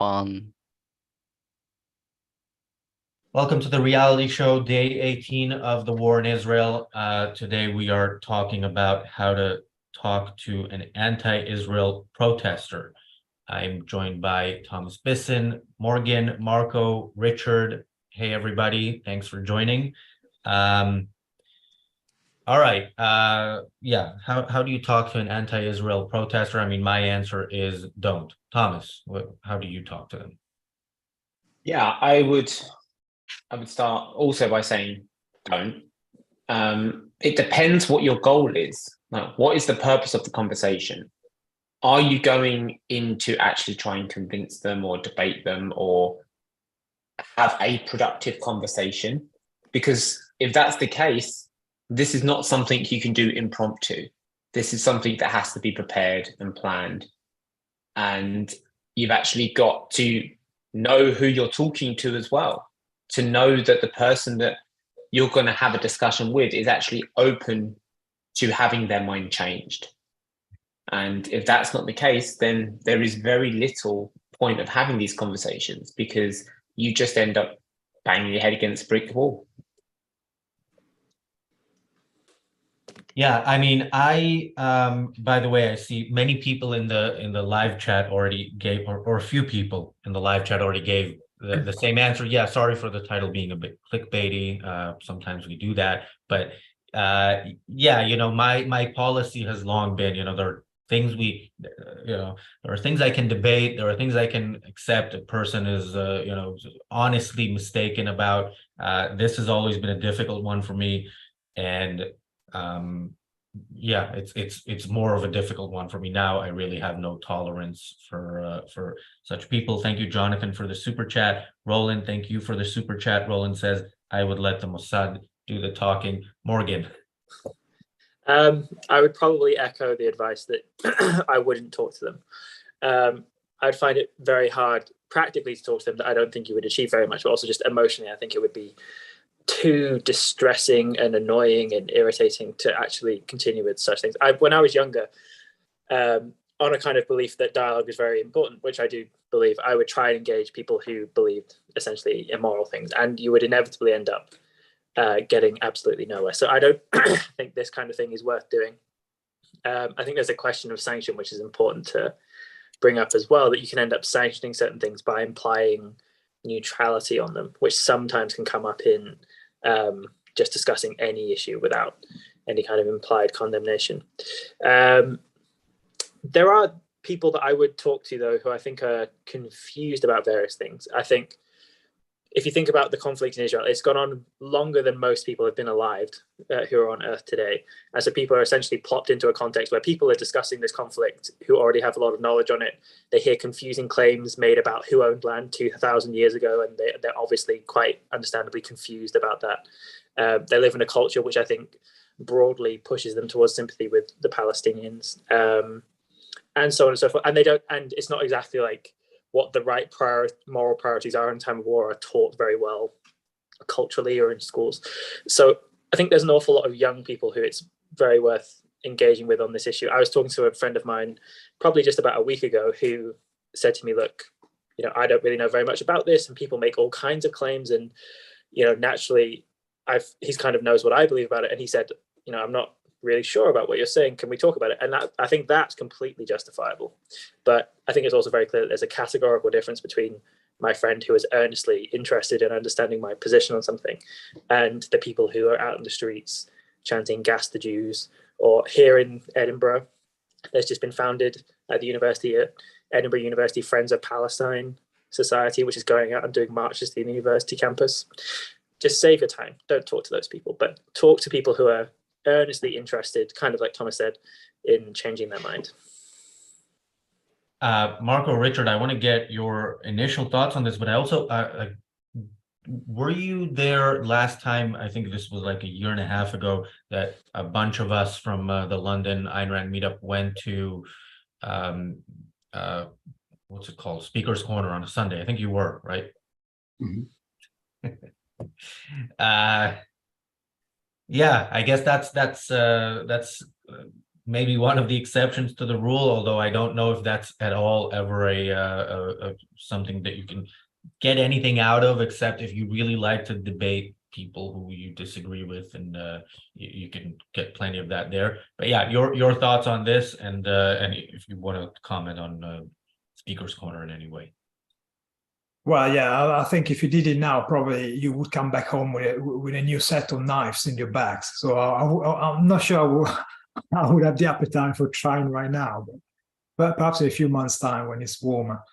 Fun. Welcome to the reality show, day 18 of the war in Israel. Today we are talking about how to talk to an anti-Israel protester. I'm joined by Thomas Bisson, Morgan, Marco, Richard. Hey, everybody. Thanks for joining. All right. Yeah. How do you talk to an anti-Israel protester? I mean, my answer is don't. Thomas, how do you talk to them? Yeah, I would start also by saying don't. It depends what your goal is. Like, what is the purpose of the conversation? Are you going in to actually try and convince them or debate them or have a productive conversation? Because if that's the case, this is not something you can do impromptu. This is something that has to be prepared and planned. And you've actually got to know who you're talking to as well, to know that the person that you're going to have a discussion with is actually open to having their mind changed. And if that's not the case, then there is very little point of having these conversations because you just end up banging your head against a brick wall. Yeah, I mean, by the way, I see many people in the live chat already gave, or a few people in the live chat already gave the same answer. Yeah, sorry for the title being a bit clickbaity. Sometimes we do that, but yeah, my policy has long been, there are things there are things I can debate, there are things I can accept. A person is, honestly mistaken about. This has always been a difficult one for me, and yeah, it's more of a difficult one for me now. I really have no tolerance for such people. Thank you, Jonathan, for the super chat. Roland, thank you for the super chat. Roland says, I would let the Mossad do the talking. Morgan. I would probably echo the advice that I wouldn't talk to them. I'd find it very hard practically to talk to them, that I don't think you would achieve very much, but also just emotionally, I think it would be too distressing and annoying and irritating to actually continue with such things. When I was younger, on a kind of belief that dialogue is very important, which I do believe, I would try and engage people who believed essentially immoral things, and you would inevitably end up getting absolutely nowhere. So I don't think this kind of thing is worth doing. I think there's a question of sanction, which is important to bring up as well, that you can end up sanctioning certain things by implying neutrality on them, which sometimes can come up in just discussing any issue without any kind of implied condemnation. There are people that I would talk to, though, who I think are confused about various things. I think if you think about the conflict in Israel, it's gone on longer than most people have been alive who are on Earth today. And so people are essentially plopped into a context where people are discussing this conflict who already have a lot of knowledge on it. They hear confusing claims made about who owned land 2,000 years ago, and they're obviously quite understandably confused about that. They live in a culture which I think broadly pushes them towards sympathy with the Palestinians, and so on and so forth. And it's not exactly like what the right moral priorities are in time of war are taught very well culturally or in schools. So I think there's an awful lot of young people who it's very worth engaging with on this issue. I was talking to a friend of mine probably just about a week ago who said to me, look, I don't really know very much about this, and people make all kinds of claims, and naturally he's kind of knows what I believe about it, and he said, I'm not really sure about what you're saying. Can we talk about it? And I think that's completely justifiable. But I think it's also very clear that there's a categorical difference between my friend who is earnestly interested in understanding my position on something and the people who are out in the streets chanting "Gas the Jews." Or here in Edinburgh, there's just been founded at the university, at Edinburgh University Friends of Palestine Society, which is going out and doing marches to the university campus. Just save your time. Don't talk to those people, but talk to people who are earnestly interested, kind of like Thomas said, in changing their mind. Marco, Richard, I want to get your initial thoughts on this, but I also, were you there last time? I think this was like a year and a half ago that a bunch of us from the London Ayn Rand meetup went to, what's it called? Speaker's Corner on a Sunday. I think you were, right? Mm-hmm. Yeah, I guess that's maybe one of the exceptions to the rule, although I don't know if that's at all ever something that you can get anything out of, except if you really like to debate people who you disagree with, and you can get plenty of that there. But yeah, your thoughts on this, and if you want to comment on Speaker's Corner in any way. Well, yeah, I think if you did it now, probably you would come back home with a new set of knives in your bags. So I'm not sure I would have the appetite for trying right now, but perhaps in a few months' time when it's warmer.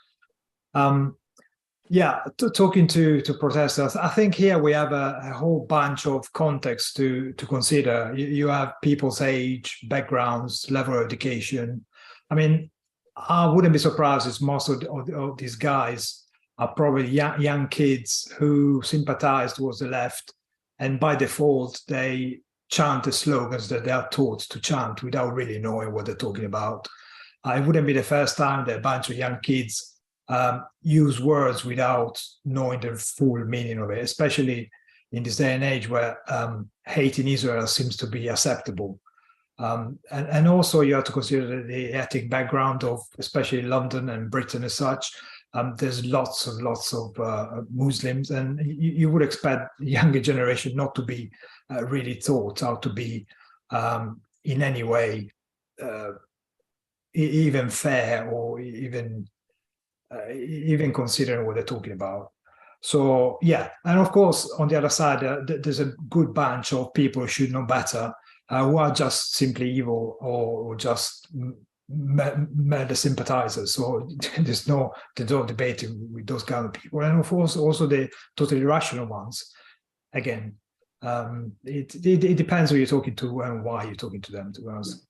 Yeah, talking to protesters, I think here we have a whole bunch of context to consider. You have people's age, backgrounds, level of education. I mean, I wouldn't be surprised if most of these guys are probably young kids who sympathize towards the left, and by default, they chant the slogans that they are taught to chant without really knowing what they're talking about. It wouldn't be the first time that a bunch of young kids use words without knowing the full meaning of it, especially in this day and age where hate in Israel seems to be acceptable. And also you have to consider the ethnic background of especially London and Britain as such. There's lots of Muslims, and you would expect the younger generation not to be really taught how to be in any way even fair, or even considering what they're talking about. So yeah, and of course on the other side there's a good bunch of people who should know better, who are just simply evil or just murder sympathizers. So there's no debating with those kind of people. And of course also the totally rational ones. Again, it depends who you're talking to and why you're talking to them, to be honest.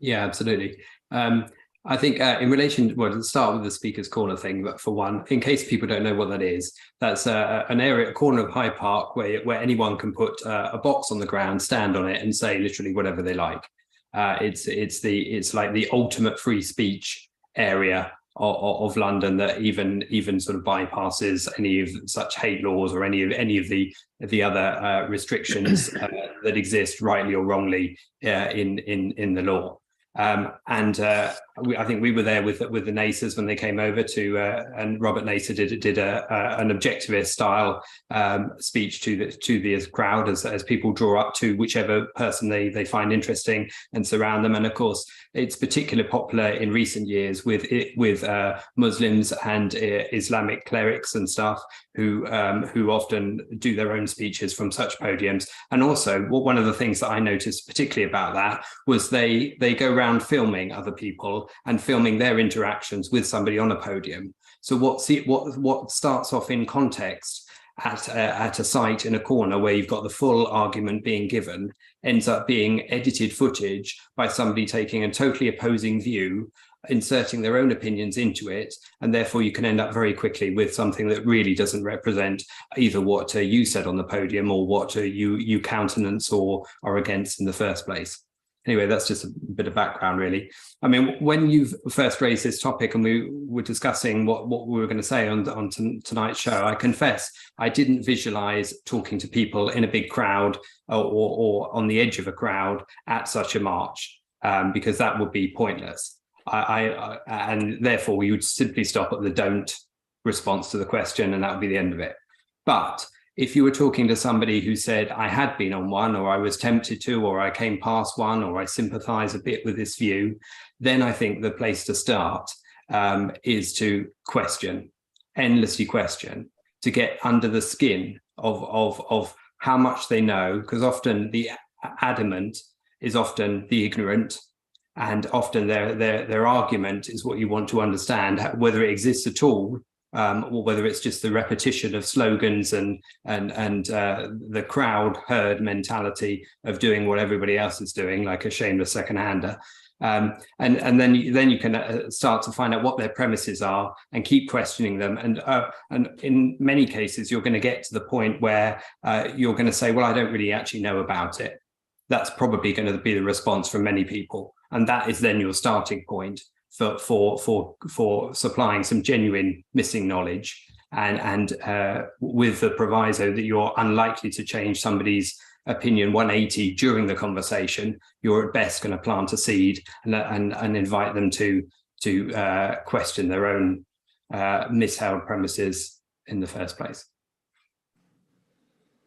Yeah, absolutely. I think in relation, well, let's start with the Speaker's Corner thing, but for one, in case people don't know what that is, that's an area, a corner of Hyde Park where anyone can put a box on the ground, stand on it and say literally whatever they like. It's like the ultimate free speech area of London that even sort of bypasses any of such hate laws or any of the other restrictions that exist, rightly or wrongly, in the law. I think we were there with the Nasers when they came over to, and Robert Naser did an objectivist style speech to the crowd as people draw up to whichever person they find interesting and surround them. And of course, it's particularly popular in recent years with Muslims and Islamic clerics and stuff who often do their own speeches from such podiums. And also, one of the things that I noticed particularly about that was they go around filming other people and filming their interactions with somebody on a podium. So what starts off in context at a site in a corner where you've got the full argument being given ends up being edited footage by somebody taking a totally opposing view, inserting their own opinions into it, and therefore you can end up very quickly with something that really doesn't represent either what you said on the podium or what you countenance or are against in the first place. Anyway, that's just a bit of background, really. I mean, when you first raised this topic and we were discussing what we were going to say on tonight's show, I confess I didn't visualize talking to people in a big crowd or on the edge of a crowd at such a march, because that would be pointless. And therefore we would simply stop at the don't response to the question, and that would be the end of it. But if you were talking to somebody who said, I had been on one, or I was tempted to, or I came past one, or I sympathize a bit with this view, then I think the place to start is to question, endlessly question, to get under the skin of how much they know, because often the adamant is often the ignorant, and often their argument is what you want to understand, whether it exists at all, or whether it's just the repetition of slogans and the crowd herd mentality of doing what everybody else is doing, like a shameless second-hander. And then you can start to find out what their premises are and keep questioning them. And in many cases, you're going to get to the point where you're going to say, well, I don't really actually know about it. That's probably going to be the response from many people. And that is then your starting point for supplying some genuine missing knowledge, and with the proviso that you're unlikely to change somebody's opinion 180 during the conversation, you're at best going to plant a seed and invite them to question their own misheld premises in the first place.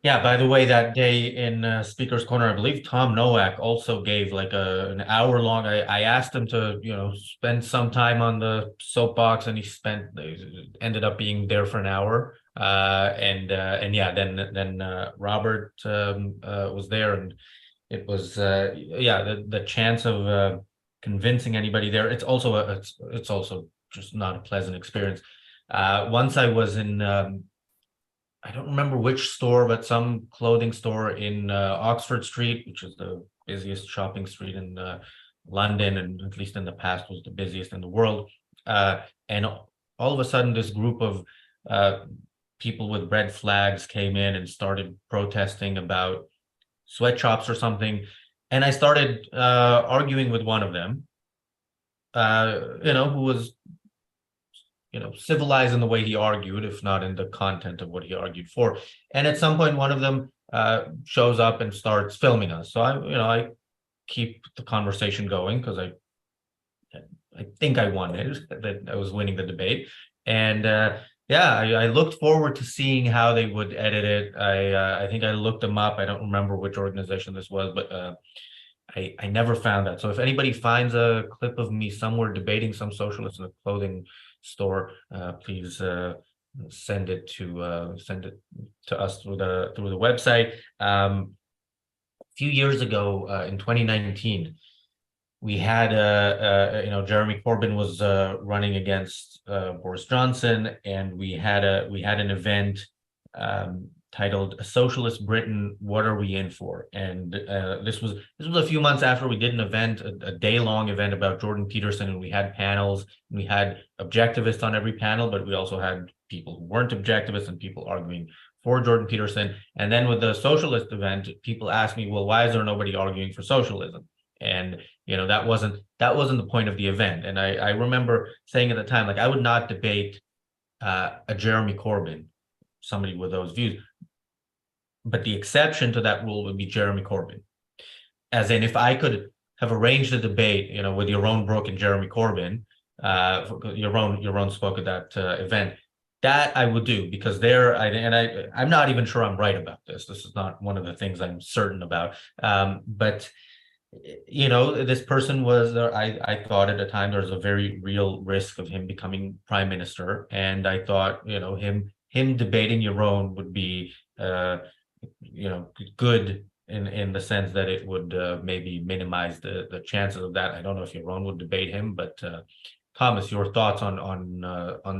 Yeah, by the way, that day in Speaker's Corner, I believe Tom Nowak also gave like an hour long. I asked him to, spend some time on the soapbox, and he ended up being there for an hour. And yeah, then Robert was there, and it was the chance of convincing anybody there. It's also just not a pleasant experience. Once I was in. I don't remember which store, but some clothing store in Oxford Street, which is the busiest shopping street in London, and at least in the past was the busiest in the world. And all of a sudden, this group of people with red flags came in and started protesting about sweatshops or something. And I started arguing with one of them, who was civilized in the way he argued, if not in the content of what he argued for. And at some point, one of them shows up and starts filming us. So I keep the conversation going because I think I won it, that I was winning the debate. And I looked forward to seeing how they would edit it. I think I looked them up. I don't remember which organization this was, but I never found that. So if anybody finds a clip of me somewhere debating some socialist in a clothing store, please send it to us through the website. A few years ago, in 2019, we had Jeremy Corbyn was running against Boris Johnson, and we had an event titled "A Socialist Britain, What Are We In For?" And this was a few months after we did an event, a day-long event about Jordan Peterson, and we had panels, and we had objectivists on every panel, but we also had people who weren't objectivists and people arguing for Jordan Peterson. And then with the socialist event, people asked me, well, why is there nobody arguing for socialism? And that wasn't the point of the event. And I remember saying at the time, like, I would not debate a Jeremy Corbyn, somebody with those views. But the exception to that rule would be Jeremy Corbyn. As in, if I could have arranged a debate, with Yaron Brook and Jeremy Corbyn, Yaron spoke at that event, that I would do, because I'm not even sure I'm right about this. This is not one of the things I'm certain about. But this person was, I thought at the time there was a very real risk of him becoming prime minister. And I thought, him debating Yaron would be, good in the sense that it would maybe minimize the chances of that. I don't know if Yaron would debate him, but Thomas, your thoughts on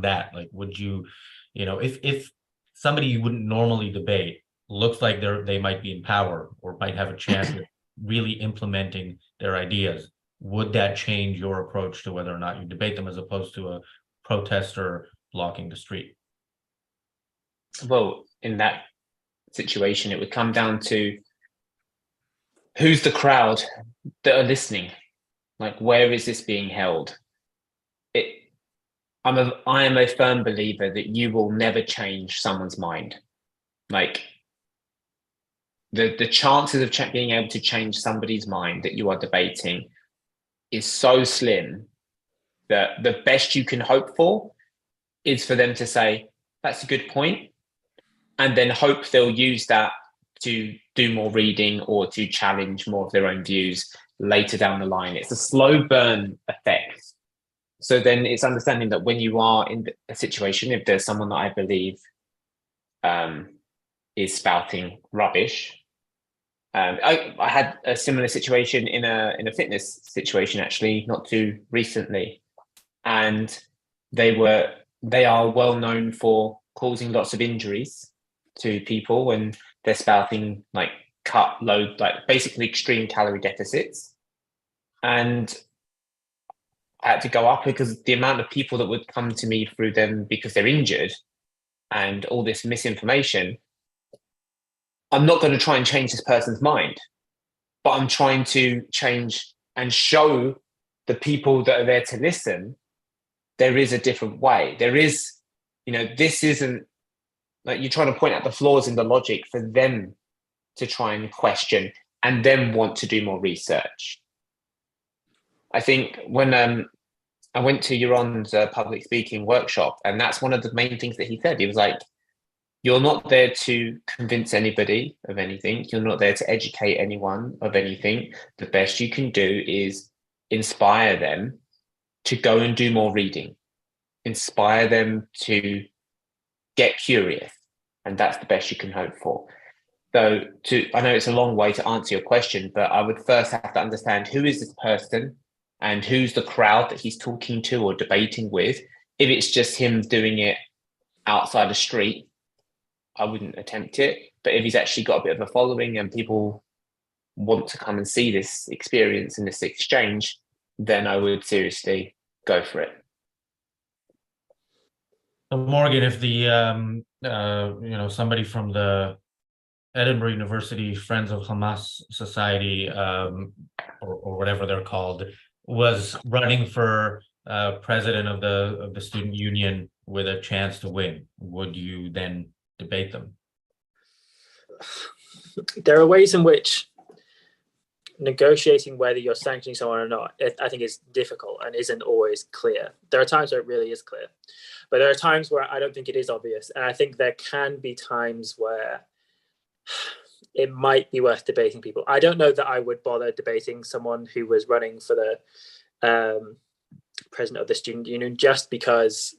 that? Like, would you, if somebody you wouldn't normally debate looks like they might be in power or might have a chance of really implementing their ideas, would that change your approach to whether or not you debate them as opposed to a protester blocking the street? Well, in that situation, it would come down to who's the crowd that are listening. Like, where is this being held? I am a firm believer that you will never change someone's mind. Like, the chances of being able to change somebody's mind that you are debating is so slim that the best you can hope for is for them to say, that's a good point, and then hope they'll use that to do more reading or to challenge more of their own views later down the line. It's a slow burn effect. So then it's understanding that when you are in a situation, if there's someone that I believe is spouting rubbish, I had a similar situation in a fitness situation, actually, not too recently, and they are well known for causing lots of injuries to people when they're spouting like cut load, like basically extreme calorie deficits. And I had to go up because the amount of people that would come to me through them because they're injured and all this misinformation, I'm not going to try and change this person's mind, but I'm trying to change and show the people that are there to listen, there is a different way. There is, this isn't like you're trying to point out the flaws in the logic for them to try and question and then want to do more research. I think when I went to Yaron's public speaking workshop, and that's one of the main things that he said. He was like, you're not there to convince anybody of anything. You're not there to educate anyone of anything. The best you can do is inspire them to go and do more reading, inspire them to get curious. And that's the best you can hope for. So I know it's a long way to answer your question, but I would first have to understand who is this person and who's the crowd that he's talking to or debating with. If it's just him doing it outside the street, I wouldn't attempt it. But if he's actually got a bit of a following and people want to come and see this experience and this exchange, then I would seriously go for it. Morgan, if the somebody from the Edinburgh University Friends of Hamas Society, or whatever they're called, was running for president of the student union with a chance to win, would you then debate them? There are ways in which negotiating whether you're sanctioning someone or not, I think, is difficult and isn't always clear. There are times where it really is clear, but there are times where I don't think it is obvious. And I think there can be times where it might be worth debating people. I don't know that I would bother debating someone who was running for the president of the student union, just because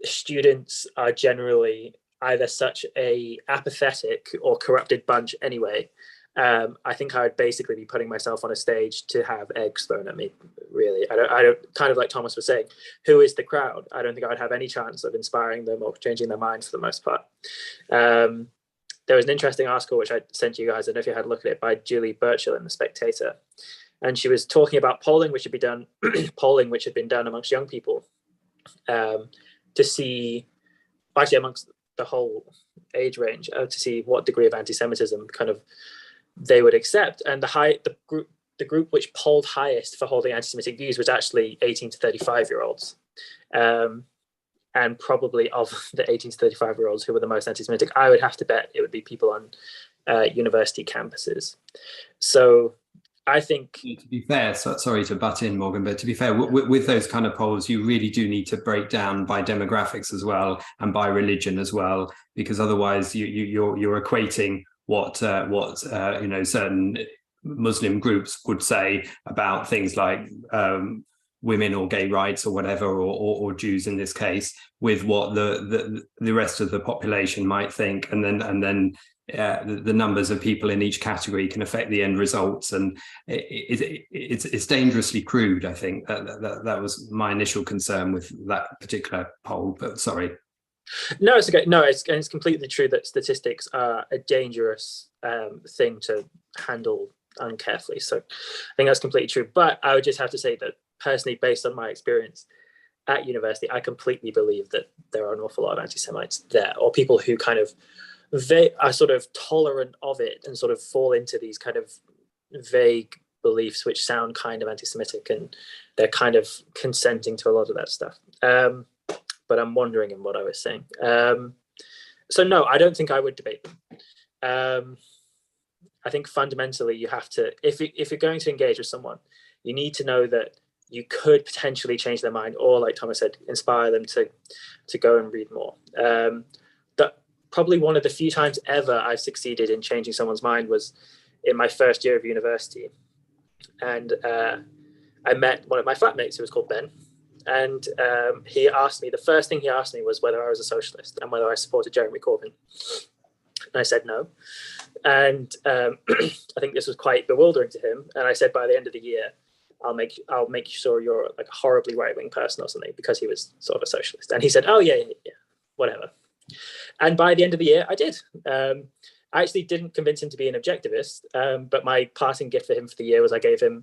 students are generally either such a apathetic or corrupted bunch anyway. I think I would basically be putting myself on a stage to have eggs thrown at me, really. I don't, kind of like Thomas was saying, who is the crowd? I don't think I would have any chance of inspiring them or changing their minds for the most part. There was an interesting article which I sent you guys, I don't know if you had a look at it, by Julie Burchill in The Spectator. And she was talking about polling which had been done amongst young people to see, actually amongst the whole age range, to see what degree of anti-Semitism kind of they would accept. And the group which polled highest for holding anti-Semitic views was actually 18 to 35-year-olds. And probably of the 18 to 35-year-olds who were the most anti-Semitic, I would have to bet it would be people on university campuses. So I think, to be fair, sorry to butt in, Morgan, but to be fair, with those kind of polls, you really do need to break down by demographics as well and by religion as well, because otherwise you're equating what certain Muslim groups would say about things like women or gay rights or whatever, or Jews in this case, with what the rest of the population might think, and then the numbers of people in each category can affect the end results, and it's dangerously crude. I think that was my initial concern with that particular poll. But sorry. No, it's okay. No, it's completely true that statistics are a dangerous thing to handle uncarefully. So I think that's completely true. But I would just have to say that personally, based on my experience at university, I completely believe that there are an awful lot of anti-Semites there, or people who kind of they are sort of tolerant of it and sort of fall into these kind of vague beliefs which sound kind of anti-Semitic, and they're kind of consenting to a lot of that stuff. But I'm wondering in what I was saying. So no, I don't think I would debate them. I think fundamentally you have to, if you're going to engage with someone, you need to know that you could potentially change their mind, or like Thomas said, inspire them to go and read more. That probably one of the few times ever I've succeeded in changing someone's mind was in my first year of university. And I met one of my flatmates who was called Ben. And he asked me, the first thing he asked me was whether I was a socialist and whether I supported Jeremy Corbyn. And I said no. And I think this was quite bewildering to him. And I said, by the end of the year, I'll make sure you're like a horribly right-wing person or something, because he was sort of a socialist. And he said, oh yeah, whatever. And by the end of the year, I did. I actually didn't convince him to be an objectivist, but my parting gift for him for the year was I gave him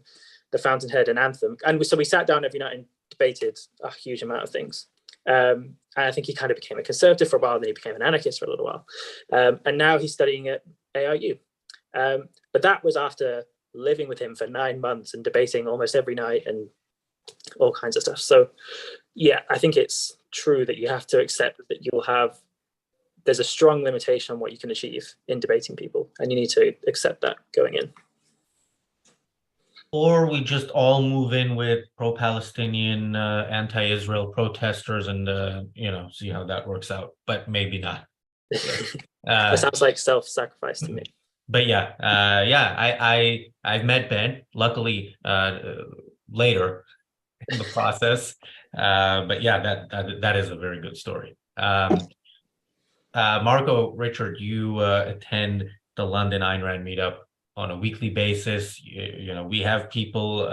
The Fountainhead and Anthem. And so we sat down every night and debated a huge amount of things. And I think he kind of became a conservative for a while, then he became an anarchist for a little while. And now he's studying at ARU. But that was after living with him for 9 months and debating almost every night and all kinds of stuff. So yeah, I think it's true that you have to accept that you'll have there's a strong limitation on what you can achieve in debating people, and you need to accept that going in. Or we just all move in with pro-Palestinian, anti-Israel protesters and, see how that works out, but maybe not. That sounds like self-sacrifice to me. But I've met Ben, luckily, later in the process. But yeah, that is a very good story. Marco, Richard, you attend the London Ayn Rand meetup on a weekly basis. We have people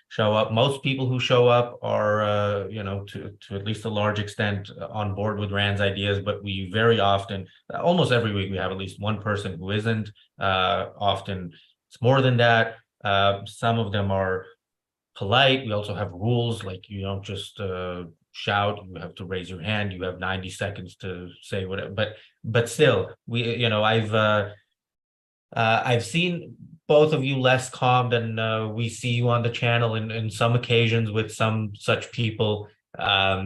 show up. Most people who show up are, to at least a large extent on board with Rand's ideas, but we very often, almost every week, we have at least one person who isn't. Often it's more than that. Some of them are polite. We also have rules, like you don't just shout, you have to raise your hand, you have 90 seconds to say whatever, but still, I've seen both of you less calm than we see you on the channel in some occasions with some such people. How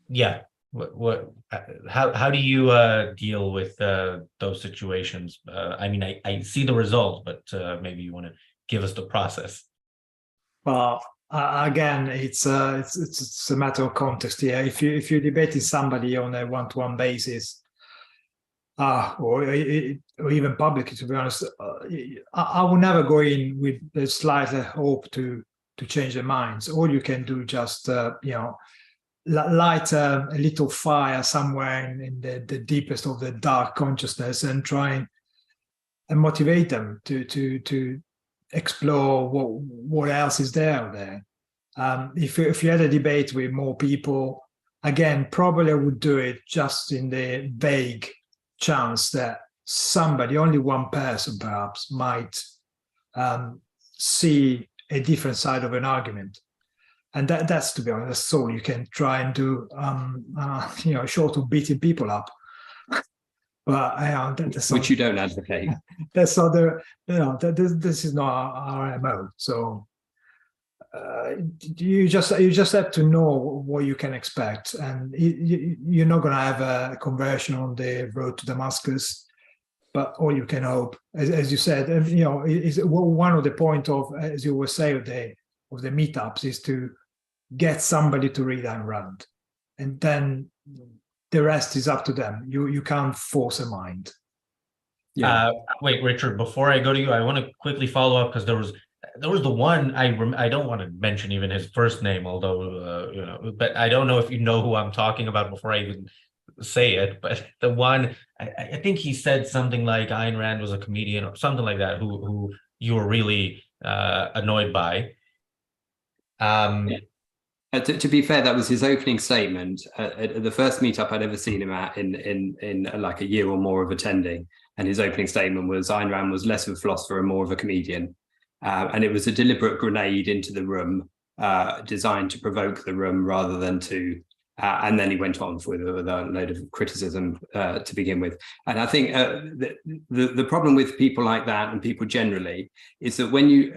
do you deal with those situations? I see the result, but maybe you want to give us the process. Well, again, it's a matter of context here. If you're debating somebody on a one-to-one basis, or even publicly, to be honest, I will never go in with a slight hope to change their minds. All you can do just light a little fire somewhere in the deepest of the dark consciousness and try and motivate them to explore what else is there. If you had a debate with more people, again, probably I would do it just in the vague chance that somebody, only one person perhaps, might see a different side of an argument. And that's, to be honest, that's all you can try and do, short of beating people up. But which you don't advocate. That's not this is not our MO. So you just have to know what you can expect, and you're not going to have a conversion on the road to Damascus. But all you can hope, as you said, is one of the point of, as you always say, of the meetups is to get somebody to read Ayn Rand, and then the rest is up to them. You can't force a mind. Yeah. Wait, Richard, before I go to you, I want to quickly follow up, because there was the one I don't want to mention even his first name, although but I don't know if you know who I'm talking about before I even say it. But the one, I think he said something like Ayn Rand was a comedian or something like that, who you were really annoyed by. To be fair, that was his opening statement at the first meetup I'd ever seen him at in like a year or more of attending. And his opening statement was Ayn Rand was less of a philosopher and more of a comedian. And it was a deliberate grenade into the room, designed to provoke the room rather than to. And then he went on with a load of criticism to begin with. And I think the problem with people like that and people generally is that when you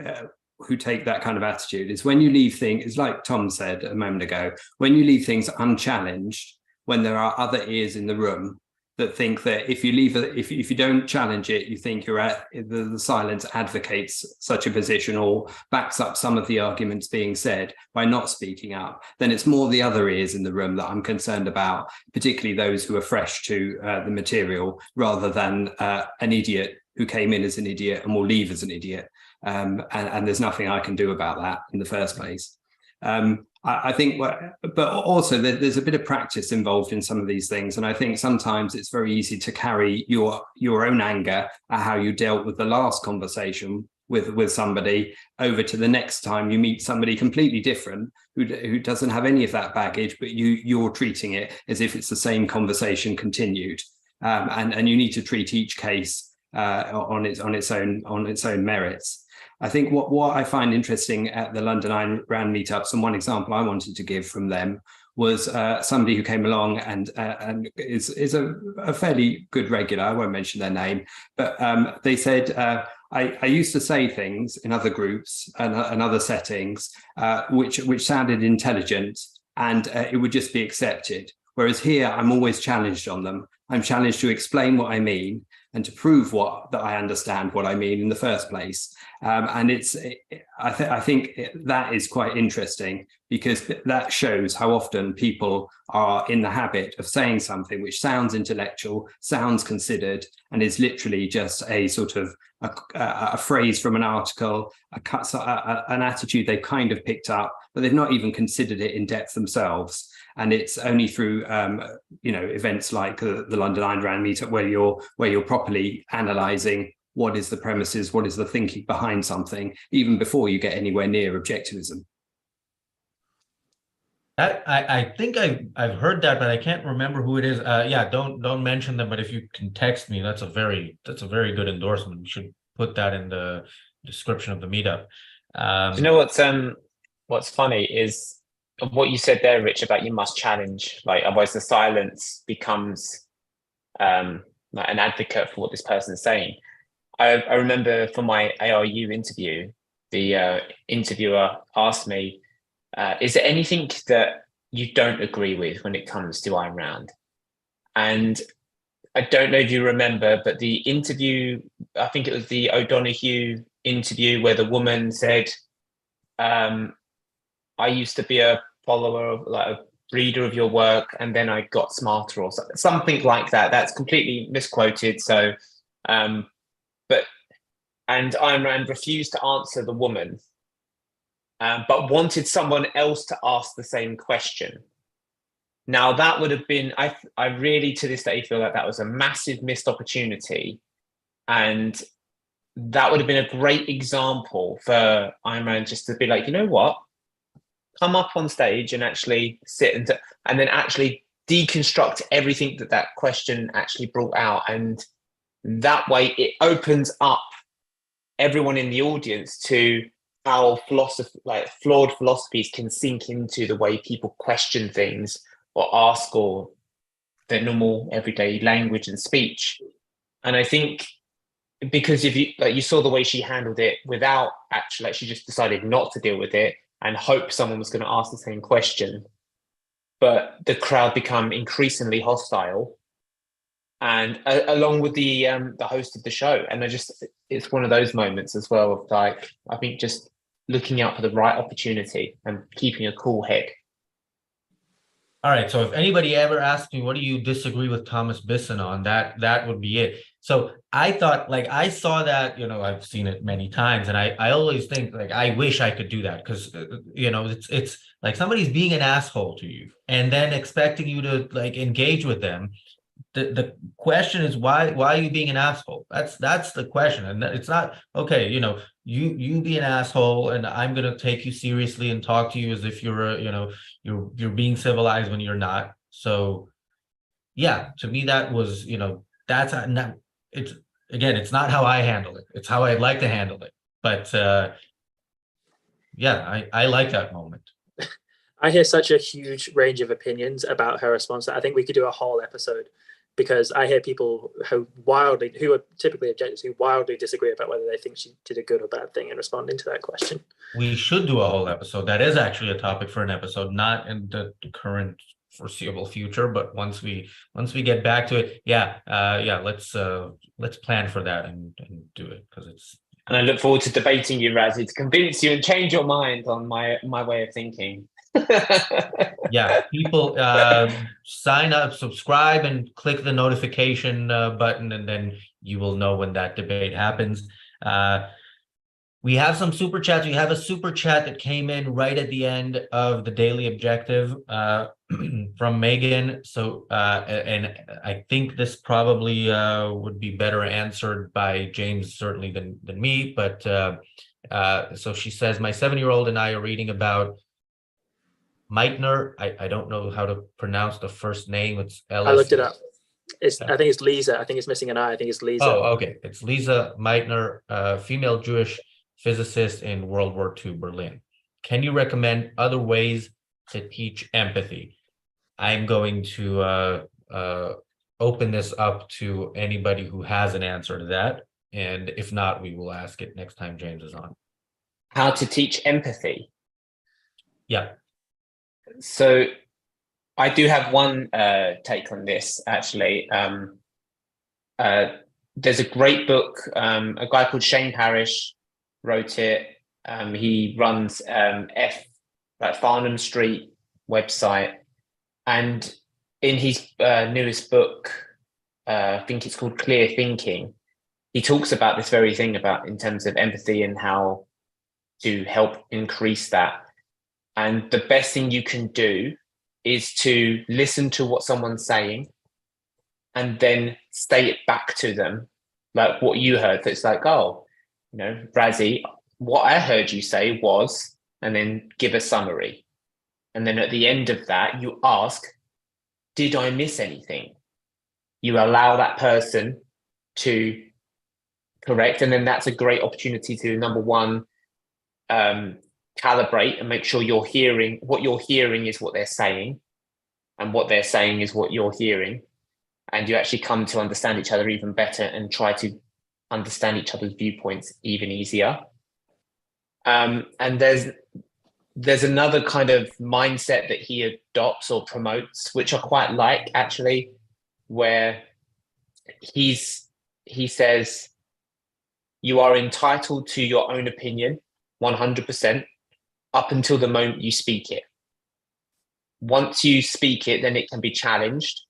who take that kind of attitude is when you leave things, it's like Tom said a moment ago, when you leave things unchallenged, when there are other ears in the room that think that if you don't challenge it, you think you're at the silence advocates such a position or backs up some of the arguments being said by not speaking up, then it's more the other ears in the room that I'm concerned about, particularly those who are fresh to the material, rather than an idiot who came in as an idiot and will leave as an idiot. And there's nothing I can do about that in the first place. I think, but also there's a bit of practice involved in some of these things. And I think sometimes it's very easy to carry your own anger at how you dealt with the last conversation with somebody over to the next time you meet somebody completely different who doesn't have any of that baggage, but you're treating it as if it's the same conversation continued. And you need to treat each case on its own merits. I think what I find interesting at the London Ayn Rand meetups, and one example I wanted to give from them was somebody who came along and is a fairly good regular. I won't mention their name, but they said, I used to say things in other groups and other settings which sounded intelligent, and it would just be accepted. Whereas here, I'm always challenged on them. I'm challenged to explain what I mean and to prove that I understand what I mean in the first place. And I think that is quite interesting, because that shows how often people are in the habit of saying something which sounds intellectual, sounds considered, and is literally just a sort of a phrase from an article, an attitude they've kind of picked up, but they've not even considered it in depth themselves. And it's only through events like the London Ayn Rand meetup where you're properly analysing what is the premises, what is the thinking behind something, even before you get anywhere near objectivism. I think I've heard that, but I can't remember who it is. Yeah, don't mention them. But if you can text me, that's a very good endorsement. You should put that in the description of the meetup. You know what's funny is what you said there, Rich, about you must challenge. Like, otherwise the silence becomes like an advocate for what this person's saying. I remember for my ARU interview, the interviewer asked me, is there anything that you don't agree with when it comes to Ayn Rand? And I don't know if you remember, but the interview, I think it was the O'Donoghue interview, where the woman said, I used to be a follower of, like, a reader of your work, and then I got smarter, or something like that. That's completely misquoted. So, and Ayn Rand refused to answer the woman, but wanted someone else to ask the same question. Now, that would have been, I really to this day feel like that was a massive missed opportunity. And that would have been a great example for Ayn Rand just to be like, you know what? Come up on stage and actually sit and then actually deconstruct everything that question actually brought out. And that way it opens up everyone in the audience to how philosophy, like flawed philosophies, can sink into the way people question things or ask, or their normal everyday language and speech. And I think because if you saw the way she handled it without actually, like, she just decided not to deal with it and hope someone was going to ask the same question, but the crowd become increasingly hostile, and along with the host of the show. And it's one of those moments as well of, like, I think just looking out for the right opportunity and keeping a cool head. All right. So if anybody ever asks me, what do you disagree with Thomas Bisson on, that would be it. So I thought, like, I saw that, I've seen it many times, and I always think, like, I wish I could do that, because, it's like somebody's being an asshole to you and then expecting you to, like, engage with them. The question is, why are you being an asshole? That's the question. And it's not, okay, you be an asshole and I'm going to take you seriously and talk to you as if you're you're being civilized when you're not. So yeah, to me, that was, that's not, it's not how I handle it. It's how I'd like to handle it. But yeah, I like that moment. I hear such a huge range of opinions about her response that I think we could do a whole episode, because I hear people who are typically objectives, who wildly disagree about whether they think she did a good or bad thing in responding to that question. We should do a whole episode. That is actually a topic for an episode, not in the current foreseeable future, but once we get back to it, let's plan for that and do it, because it's. And I look forward to debating you, Razzie, to convince you and change your mind on my way of thinking. Yeah, people sign up, subscribe, and click the notification button, and then you will know when that debate happens. We have some super chats. We have a super chat that came in right at the end of the daily objective from Megan. So, and I think this probably would be better answered by James certainly than me. But so she says, my 7-year-old and I are reading about Meitner. I don't know how to pronounce the first name. It's L. I looked it up. I think it's Lisa. I think it's missing an I. I think it's Lisa. Oh, okay. It's Lisa Meitner, female Jewish physicist in World War II, Berlin. Can you recommend other ways to teach empathy? I'm going to open this up to anybody who has an answer to that. And if not, we will ask it next time James is on. How to teach empathy? Yeah. So I do have one take on this, actually. There's a great book. A guy called Shane Parrish wrote it. He runs Farnham Street website. And in his newest book, I think it's called Clear Thinking, he talks about this very thing about in terms of empathy and how to help increase that. And the best thing you can do is to listen to what someone's saying and then say it back to them, like what you heard. That's like, oh, Razzie, what I heard you say was, and then give a summary. And then at the end of that, you ask, did I miss anything? You allow that person to correct. And then that's a great opportunity to, number one, calibrate and make sure what you're hearing is what they're saying, and what they're saying is what you're hearing. And you actually come to understand each other even better and try to understand each other's viewpoints even easier. And there's another kind of mindset that he adopts or promotes, which I quite like, actually, where he says, you are entitled to your own opinion 100% up until the moment you speak it. Once you speak it, then it can be challenged.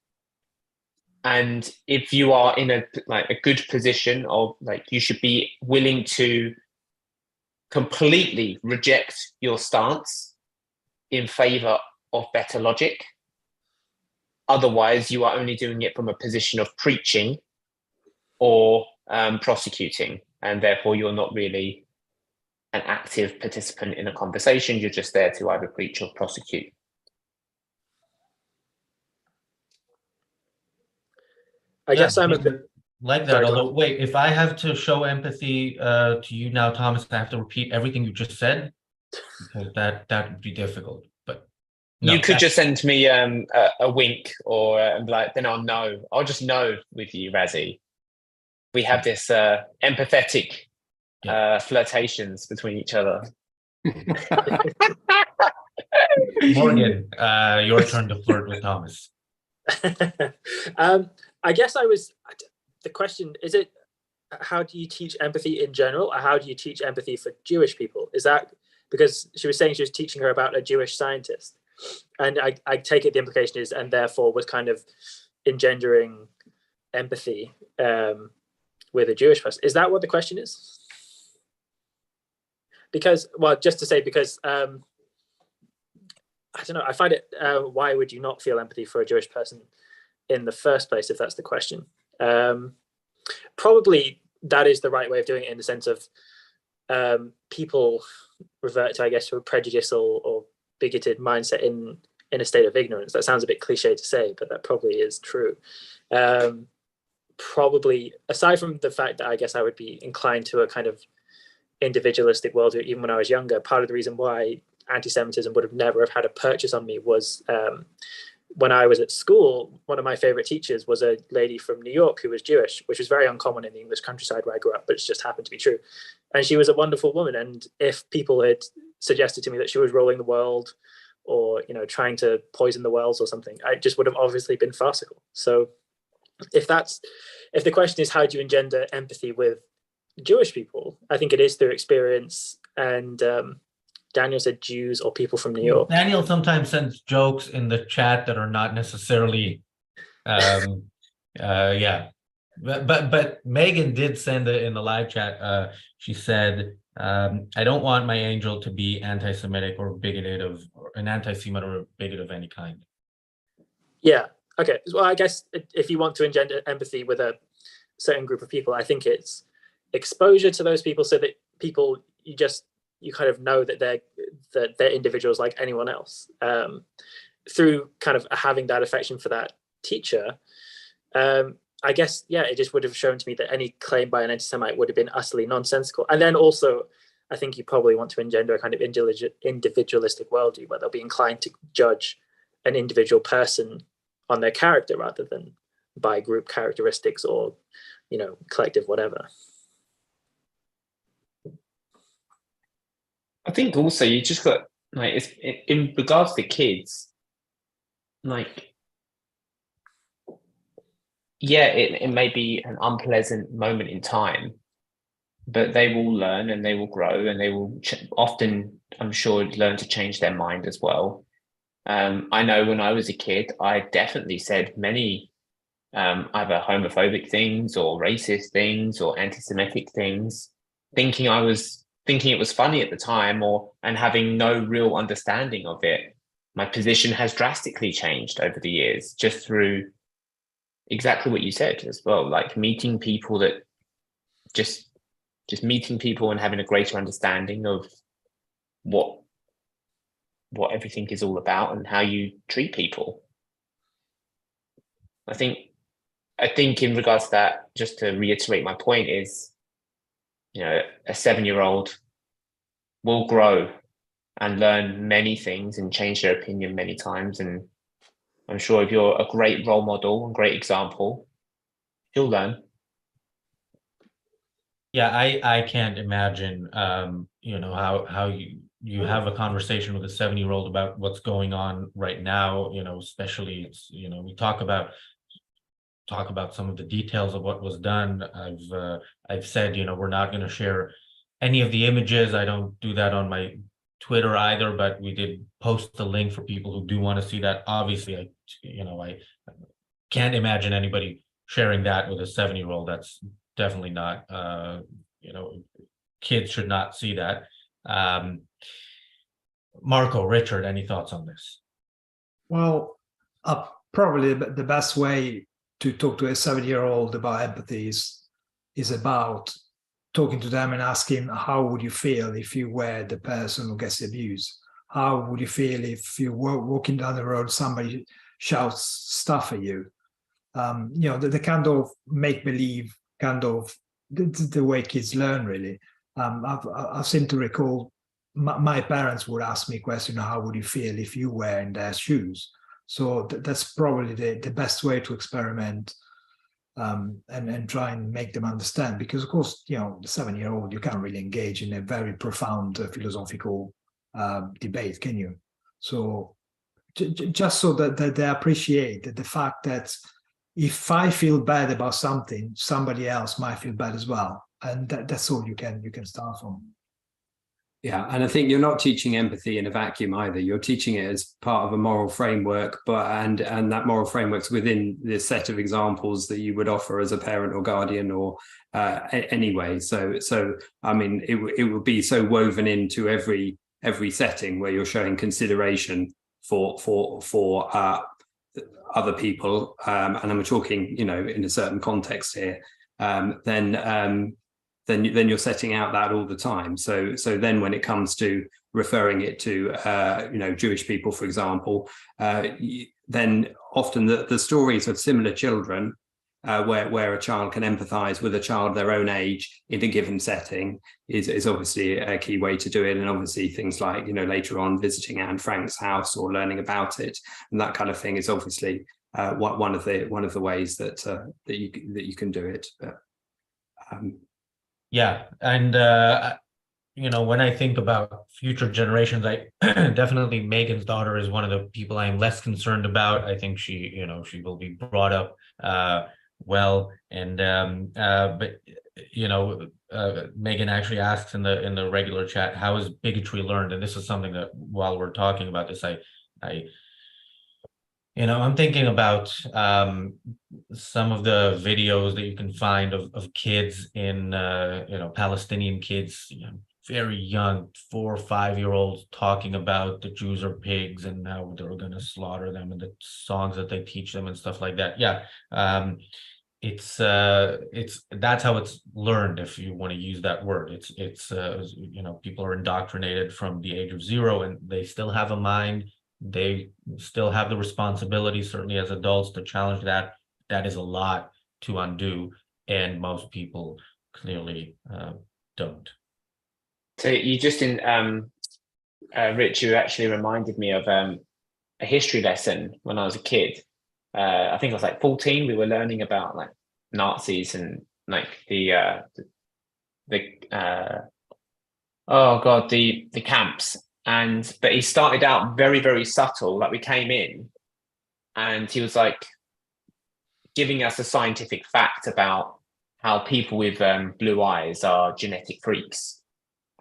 And if you are in a good position of you should be willing to completely reject your stance in favor of better logic. Otherwise, you are only doing it from a position of preaching or prosecuting, and therefore you're not really an active participant in a conversation. You're just there to either preach or prosecute. I guess I'm a bit like that. Although, wait, if I have to show empathy to you now, Thomas, I have to repeat everything you just said, because that would be difficult. But no, you could just send me a wink, or then I'll know. I'll just know with you, Razzie. We have this empathetic flirtations between each other. Morgan, your turn to flirt with Thomas. I guess the question is, how do you teach empathy in general, or how do you teach empathy for Jewish people? Is that because she was saying she was teaching her about a Jewish scientist, and I take it the implication is, and therefore was kind of engendering empathy with a Jewish person. Is that what the question is? Because, well, just to say, because I don't know, I find it, why would you not feel empathy for a Jewish person in the first place, if that's the question? Probably that is the right way of doing it, in the sense of people revert to, I guess, to a prejudicial or bigoted mindset in a state of ignorance. That sounds a bit cliche to say, but that probably is true. Probably, aside from the fact that I guess I would be inclined to a kind of individualistic worldview even when I was younger, part of the reason why anti-Semitism would have never have had a purchase on me was when I was at school, one of my favorite teachers was a lady from New York who was Jewish, which was very uncommon in the English countryside where I grew up, but it just happened to be true. And she was a wonderful woman. And if people had suggested to me that she was rolling the world, or trying to poison the wells or something, I just would have obviously been farcical. So if the question is how do you engender empathy with Jewish people, I think it is through experience. And Daniel said Jews or people from New York. Daniel sometimes sends jokes in the chat that are not necessarily, But Megan did send it in the live chat. She said, "I don't want my angel to be anti-Semitic or bigoted or an anti-Semite or a bigot of any kind." Yeah. Okay. Well, I guess if you want to engender empathy with a certain group of people, I think it's exposure to those people, so that people you kind of know that they're individuals like anyone else, through kind of having that affection for that teacher. I guess, it just would have shown to me that any claim by an anti-Semite would have been utterly nonsensical. And then also, I think you probably want to engender a kind of individualistic worldview where they'll be inclined to judge an individual person on their character rather than by group characteristics or, collective whatever. I think also you just got, in regards to kids, like, yeah, it may be an unpleasant moment in time, but they will learn and they will grow and they will often, I'm sure, learn to change their mind as well. I know when I was a kid, I definitely said many either homophobic things or racist things or anti-Semitic things, thinking it was funny at the time, and having no real understanding of it. My position has drastically changed over the years, just through exactly what you said as well, like meeting people that just meeting people and having a greater understanding of what everything is all about and how you treat people. I think in regards to that, just to reiterate my point is, a 7-year-old will grow and learn many things and change their opinion many times. And I'm sure if you're a great role model and great example, he'll learn. Yeah, I can't imagine, how you have a conversation with a 7-year-old about what's going on right now, especially it's, we talk about some of the details of what was done. I've said, we're not going to share any of the images. I don't do that on my Twitter either, but we did post the link for people who do want to see that. Obviously, I can't imagine anybody sharing that with a 7-year-old. That's definitely not, kids should not see that. Marco, Richard, any thoughts on this? Well, probably the best way to talk to a 7-year-old about empathy is about talking to them and asking, how would you feel if you were the person who gets abused? How would you feel if you were walking down the road, somebody shouts stuff at you? The kind of make-believe kind of the way kids learn, really. I seem to recall my parents would ask me a question, how would you feel if you were in their shoes? So that's probably the best way to experiment and try and make them understand. Because, of course, the 7-year-old, you can't really engage in a very profound philosophical debate, can you? So just so that they appreciate the fact that if I feel bad about something, somebody else might feel bad as well. And that's all you can start from. Yeah, and I think you're not teaching empathy in a vacuum either. You're teaching it as part of a moral framework, and that moral framework's within the set of examples that you would offer as a parent or guardian or anyway. So I mean, it would be so woven into every setting where you're showing consideration for other people, and then we're talking, in a certain context here. Then you're setting out that all the time. So then when it comes to referring it to Jewish people, for example, then often the stories of similar children where a child can empathize with a child their own age in a given setting is obviously a key way to do it. And obviously things like, later on visiting Anne Frank's house or learning about it and that kind of thing is obviously one of the ways that you can do it. But, yeah, and when I think about future generations, I definitely Megan's daughter is one of the people I'm less concerned about. I think she will be brought up well, and but Megan actually asks in the regular chat, how is bigotry learned? And this is something that while we're talking about this, I'm thinking about some of the videos that you can find of kids in, Palestinian kids, very young, 4 or 5-year-olds talking about the Jews are pigs and how they're going to slaughter them and the songs that they teach them and stuff like that. Yeah, it's that's how it's learned, if you want to use that word. It's people are indoctrinated from the age of 0 and they still have a mind. They still have the responsibility, certainly as adults, to challenge that. That is a lot to undo, and most people clearly don't. So you just Rich, you actually reminded me of a history lesson when I was a kid. I think I was like 14. We were learning about like Nazis and like the camps. But he started out very, very subtle. Like we came in and he was like giving us a scientific fact about how people with blue eyes are genetic freaks.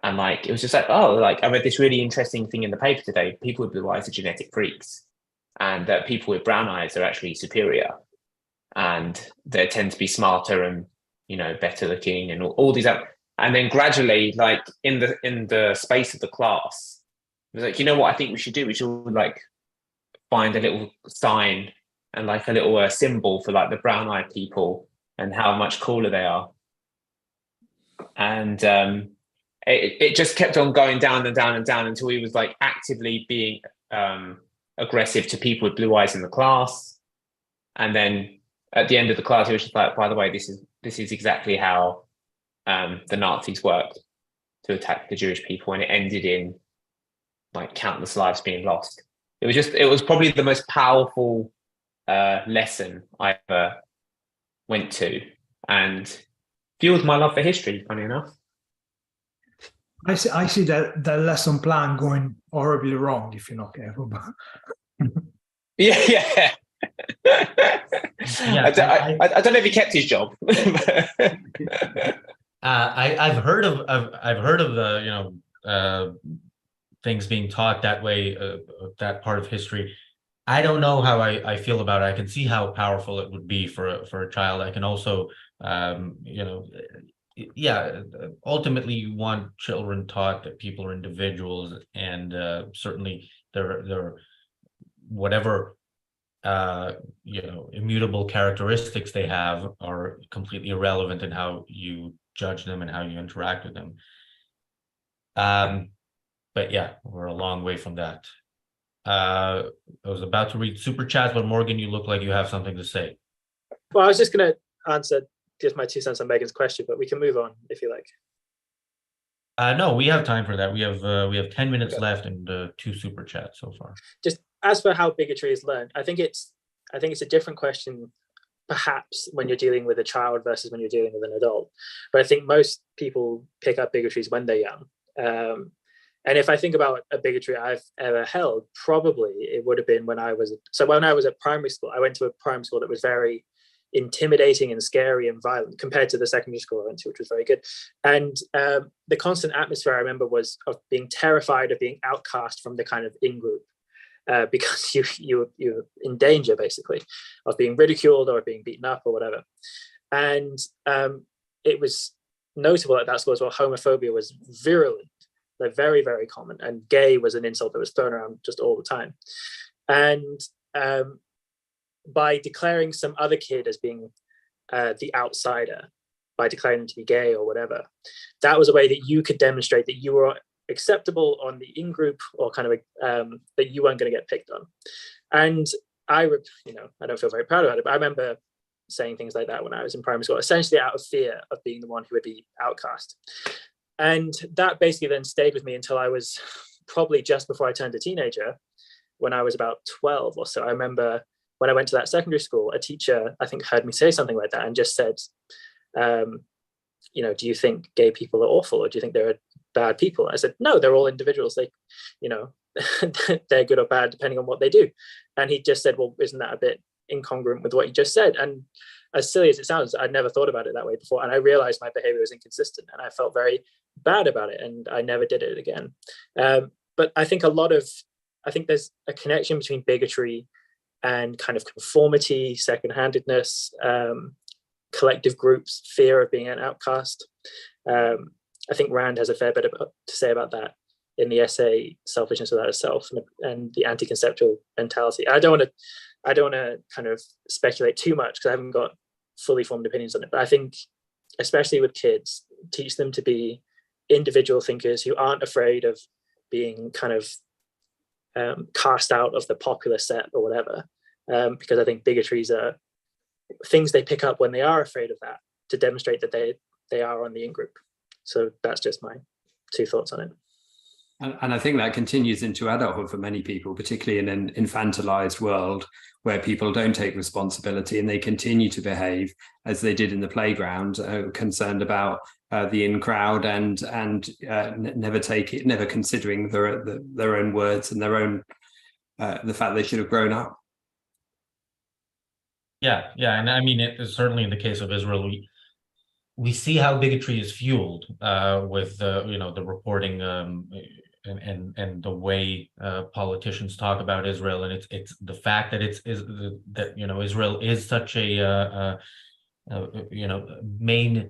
And like, it was just like, oh, like I read this really interesting thing in the paper today. People with blue eyes are genetic freaks, and that people with brown eyes are actually superior, and they tend to be smarter and, you know, better looking, and all these other. And then gradually, like in the space of the class, it was like, you know what I think we should do? We should like find a little sign and like a little symbol for like the brown-eyed people and how much cooler they are. And it just kept on going down and down and down until he was like actively being aggressive to people with blue eyes in the class. And then at the end of the class, he was just like, by the way, this is exactly how the Nazis worked to attack the Jewish people, and it ended in like countless lives being lost. It was probably the most powerful lesson I ever went to, and fueled my love for history, funny enough. I see that lesson plan going horribly wrong if you're not careful. Yeah. Yeah, I don't know if he kept his job. I've heard of the, you know, things being taught that way, that part of history. I don't know how I feel about it. I can see how powerful it would be for a child. I can also, you know, yeah, ultimately you want children taught that people are individuals, and certainly they're whatever you know, immutable characteristics they have are completely irrelevant in how you judge them and how you interact with them. But yeah, we're a long way from that. I was about to read super chats, but Morgan, you look like you have something to say. Well, I was just going to answer just my 2 cents on Megan's question, but we can move on if you like. No, we have time for that. We have 10 minutes left and 2 super chats so far. Just as for how bigotry is learned, I think it's a different question, perhaps, when you're dealing with a child versus when you're dealing with an adult. But I think most people pick up bigotries when they're young. And if I think about a bigotry I've ever held, probably it would have been when I was at primary school. I went to a primary school that was very intimidating and scary and violent compared to the secondary school I went to, which was very good. And the constant atmosphere I remember was of being terrified of being outcast from the kind of in-group, because you're in danger, basically, of being ridiculed or being beaten up or whatever. And it was notable at that school as well. Homophobia was virulent. They're very, very common, and gay was an insult that was thrown around just all the time. And by declaring some other kid as being the outsider, by declaring them to be gay or whatever, that was a way that you could demonstrate that you were acceptable on the in-group, or kind of that you weren't going to get picked on. And I don't feel very proud about it, but I remember saying things like that when I was in primary school, essentially out of fear of being the one who would be outcast. And that basically then stayed with me until I was probably just before I turned a teenager, when I was about 12 or so. I remember when I went to that secondary school, a teacher, I think, heard me say something like that and just said, do you think gay people are awful, or do you think they're bad people? I said, no, they're all individuals. They, they're good or bad depending on what they do. And he just said, well, isn't that a bit incongruent with what you just said? And as silly as it sounds, I'd never thought about it that way before. And I realized my behavior was inconsistent, and I felt very bad about it, and I never did it again. But I think there's a connection between bigotry and kind of conformity, second-handedness, collective groups, fear of being an outcast. I think Rand has a fair bit to say about that in the essay "Selfishness Without a Self" and the anti-conceptual mentality. I don't want to kind of speculate too much because I haven't got fully formed opinions on it. But I think, especially with kids, teach them to be individual thinkers who aren't afraid of being kind of cast out of the popular set or whatever. Because I think bigotries are things they pick up when they are afraid of that, to demonstrate that they are on the in-group. So that's just my 2 thoughts on it. And I think that continues into adulthood for many people, particularly in an infantilized world where people don't take responsibility and they continue to behave as they did in the playground, concerned about the in crowd and never considering their own words and their own the fact they should have grown up. Yeah, and I mean, it is certainly in the case of Israel, we see how bigotry is fueled with the reporting and the way politicians talk about Israel, and it's the fact that Israel is such a main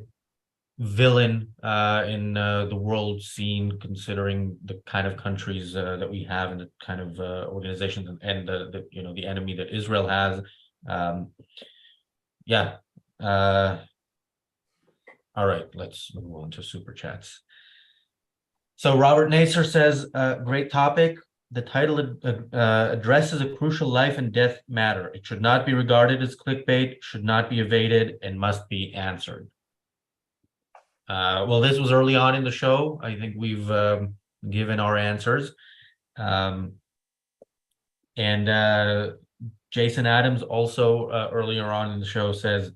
villain in the world scene, considering the kind of countries that we have and the kind of organizations and the enemy that Israel has. Yeah. All right, let's move on to super chats. So Robert Naser says, great topic. The title addresses a crucial life and death matter. It should not be regarded as clickbait, should not be evaded, and must be answered. Well, this was early on in the show. I think we've given our answers. And Jason Adams also earlier on in the show says,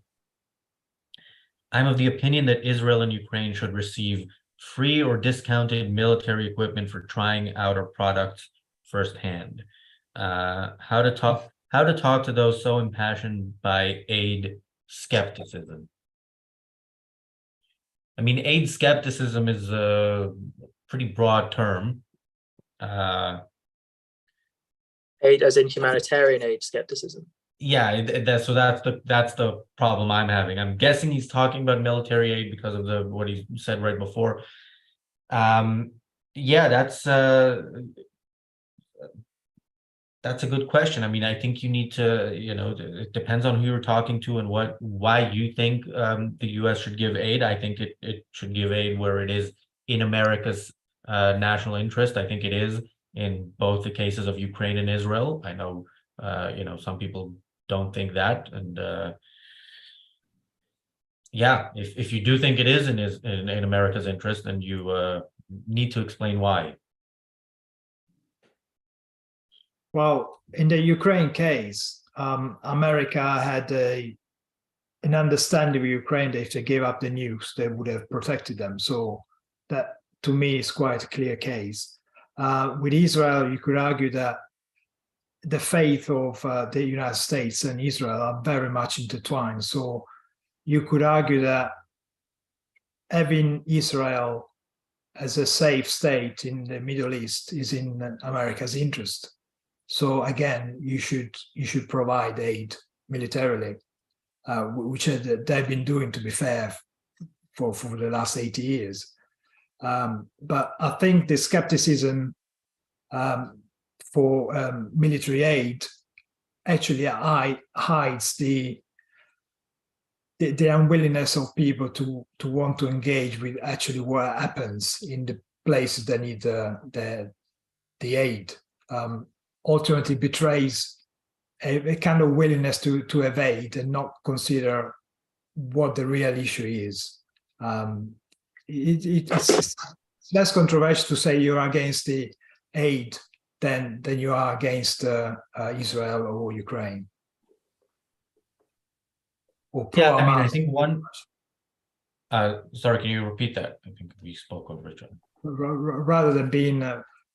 I'm of the opinion that Israel and Ukraine should receive free or discounted military equipment for trying out our products firsthand. How to talk to those so impassioned by aid skepticism. I mean, aid skepticism is a pretty broad term. Aid as in humanitarian aid skepticism. Yeah, that's the problem I'm having. I'm guessing he's talking about military aid because of what he said right before. Yeah, that's a good question. I mean, I think you need to, it depends on who you're talking to and why you think the U.S. should give aid. I think it should give aid where it is in America's national interest. I think it is in both the cases of Ukraine and Israel. I know, some people don't think that, and yeah, if you do think it is in America's interest, then you need to explain why. Well, in the Ukraine case, America had an understanding with Ukraine that if they gave up the nukes, they would have protected them. So that, to me, is quite a clear case. With Israel, you could argue that the faith of the United States and Israel are very much intertwined. So you could argue that having Israel as a safe state in the Middle East is in America's interest. So again, you should provide aid militarily, which they've been doing, to be fair, for the last 80 years. But I think the skepticism for military aid actually hides the unwillingness of people to want to engage with actually what happens in the places that need the aid. Ultimately betrays a kind of willingness to evade and not consider what the real issue is. It's less controversial to say you're against the aid than you are against Israel or Ukraine. Or yeah, I mean, I think one. Sorry, can you repeat that? I think we spoke over each other. Rather than being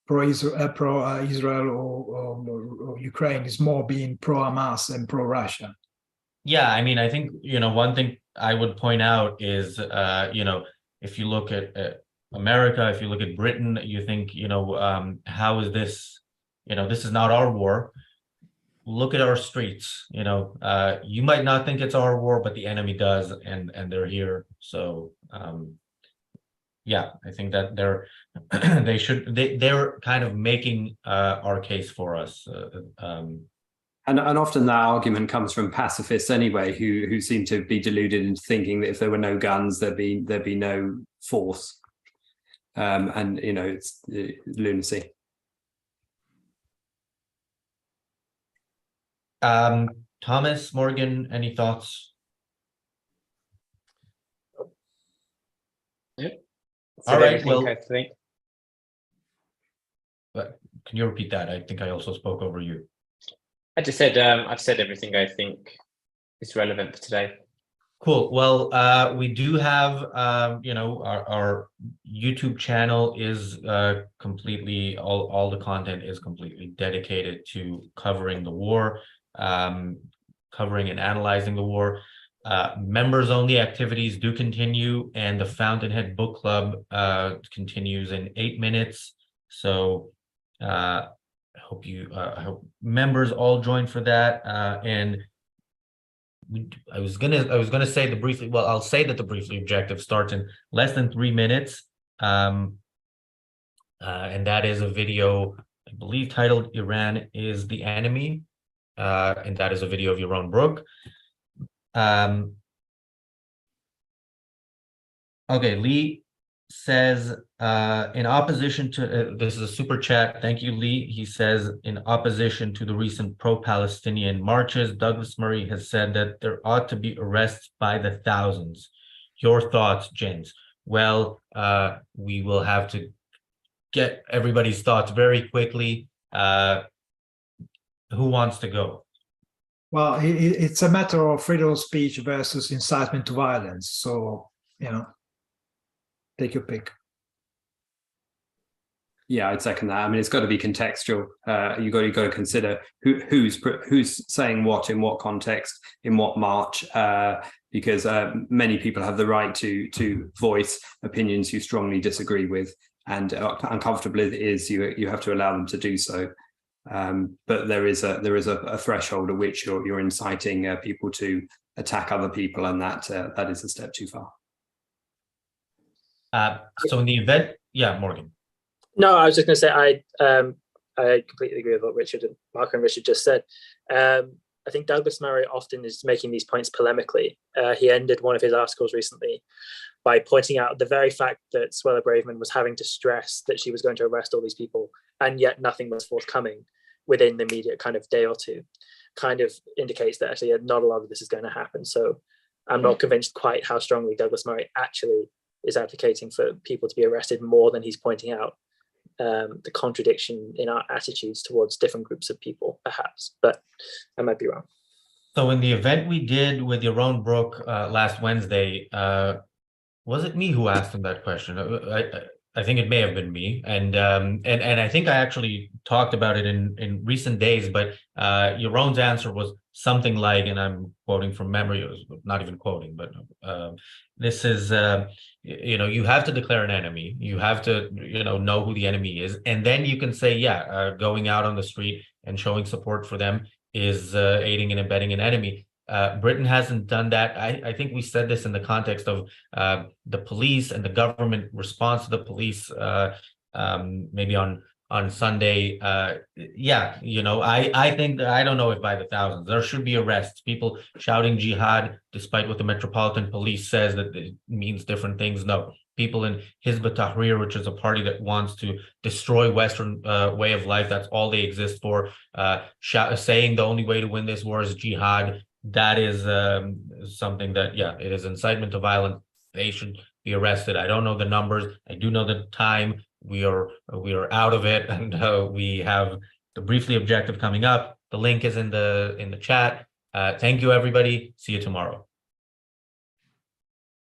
pro-Israel or Ukraine, is more being pro-Hamas and pro-Russia. Yeah, I mean, I think, one thing I would point out is, if you look at America, if you look at Britain, you think, how is this, this is not our war. Look at our streets, you might not think it's our war, but the enemy does, and they're here. So, yeah, I think that they're kind of making our case for us. And often that argument comes from pacifists anyway, who seem to be deluded into thinking that if there were no guns, there'd be no force. And it's lunacy. Thomas, Morgan, any thoughts? Yep. All right. Well, I think. But can you repeat that? I think I also spoke over you. I just said I've said everything I think is relevant for today. Cool. Well, we do have our YouTube channel is completely all the content is completely dedicated to covering the war. covering and analyzing the war. Members only activities do continue, and the Fountainhead Book Club continues in 8 minutes. So I hope members all join for that. And I was gonna say I'll say that the briefly objective starts in less than 3 minutes. And that is a video, I believe, titled "Iran is the Enemy," and that is a video of Yaron Brook. Okay, Lee says, in opposition to this is a super chat. Thank you, Lee. He says, in opposition to the recent pro-Palestinian marches, Douglas Murray has said that there ought to be arrests by the thousands. Your thoughts, James? Well, we will have to get everybody's thoughts very quickly. Who wants to go? Well, it's a matter of freedom of speech versus incitement to violence. So, take your pick. Yeah, I'd second that. I mean, it's got to be contextual. You got to consider who's saying what in what context, in what march, because many people have the right to voice opinions you strongly disagree with, and uncomfortable it is, you have to allow them to do so. But there is a threshold at which you're inciting people to attack other people, and that is a step too far. So in the event, yeah, Morgan. No, I was just going to say I completely agree with what Marco and Richard just said. I think Douglas Murray often is making these points polemically. He ended one of his articles recently by pointing out the very fact that Suella Braverman was having to stress that she was going to arrest all these people, and yet nothing was forthcoming within the immediate kind of day or two, kind of indicates that actually not a lot of this is going to happen. So I'm not convinced quite how strongly Douglas Murray actually is advocating for people to be arrested, more than he's pointing out the contradiction in our attitudes towards different groups of people, perhaps, but I might be wrong. So in the event we did with Yaron Brook last Wednesday, was it me who asked him that question? I think it may have been me, and I think I actually talked about it in recent days. But Yaron's answer was something like, and I'm quoting from memory, it was not even quoting, but this is you have to declare an enemy, you have to know who the enemy is, and then you can say, going out on the street and showing support for them is aiding and abetting an enemy. Britain hasn't done that. I think we said this in the context of the police and the government response to the police, maybe on Sunday. I think that, I don't know if by the thousands, there should be arrests, people shouting jihad, despite what the Metropolitan Police says that it means different things. No, people in Hizb ut-Tahrir, which is a party that wants to destroy Western way of life, that's all they exist for, saying the only way to win this war is jihad. That is something that, it is incitement to violence. They should be arrested. I don't know the numbers. I do know the time. We are out of it, and we have the Briefly Objective coming up. The link is in the chat. Thank you, everybody. See you tomorrow.